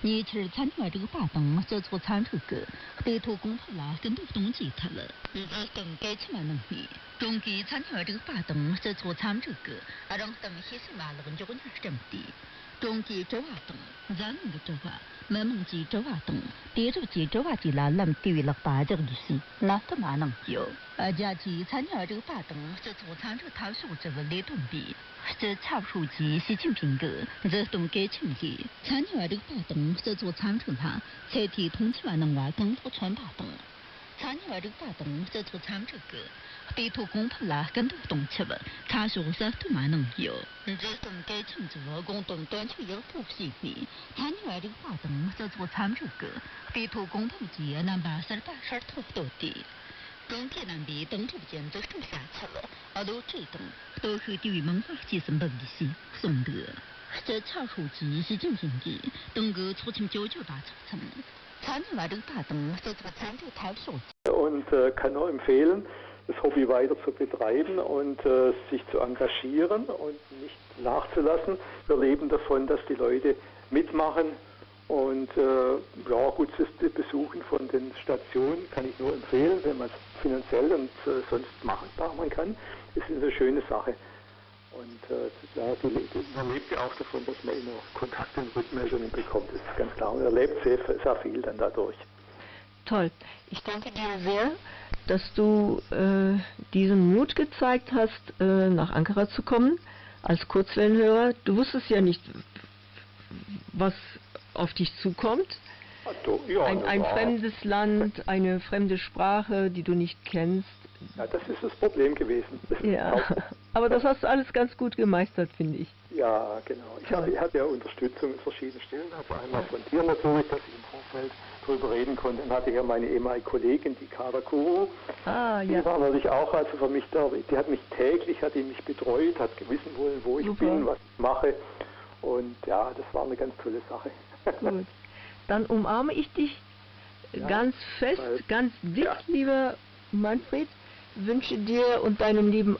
你吃参加这个活动，这做参这个，地图公布了，跟都登记他了，登该起码能力。中给参加这个活动，这做参这个，让登些什么了，就跟他这么的。中给这活动，咱那个这个，没梦记这活动，第这记这活记了，咱们地域了八这个意思，那他妈能有？假期参加这个活动，这做参这他说这个雷同比。这差不多几习近平个，这东改情节，参加这个活动，这做参成他，才提通气完能话更不传活动。参加这个活动，这做参这个，地图公布了，跟都动起了，他说是都蛮能有，这东改情节，共同短期有不细腻。参加这个活动，这做参这个，地图公布节能把48事特多的。中天南边等着见都剩下去了，都这等都是对文化节什么的些送的。这超手机是进行的，等个出勤99把出成，参加这个活动，这做参加台手。Und kann nur empfehlen, das Hobby weiter zu betreiben und sich zu engagieren und nicht nachzulassen. Wir leben davon, dass die Leute mitmachen. Und ja, gut, das Besuchen von den Stationen kann ich nur empfehlen, wenn man es finanziell und sonst machen kann. Das ist eine schöne Sache. Und ja, man lebt ja auch davon, dass man immer Kontakte und Rückmeldungen bekommt. Das ist ganz klar. Und erlebt sehr viel dann dadurch. Toll. Ich danke dir sehr, dass du diesen Mut gezeigt hast, nach Ankara zu kommen als Kurzwellenhörer. Du wusstest ja nicht, was auf dich zukommt. Ja, ein fremdes Land, eine fremde Sprache, die du nicht kennst. Ja, das ist das Problem gewesen. Ja, aber das hast du alles ganz gut gemeistert, finde ich. Ja, genau. Ich hatte ja Unterstützung in verschiedenen Stellen. Also einmal von dir natürlich, dass ich im Vorfeld darüber reden konnte. Dann hatte ich ja meine ehemalige Kollegin, die Kader Kuru. Ah, ja. Die war natürlich auch also für mich da. Die hat mich täglich, mich betreut, hat wissen wollen, wo ich bin, was ich mache. Und ja, das war eine ganz tolle Sache. Gut. Dann umarme ich dich ganz fest, ganz dick, lieber Manfred. Wünsche dir und deinem lieben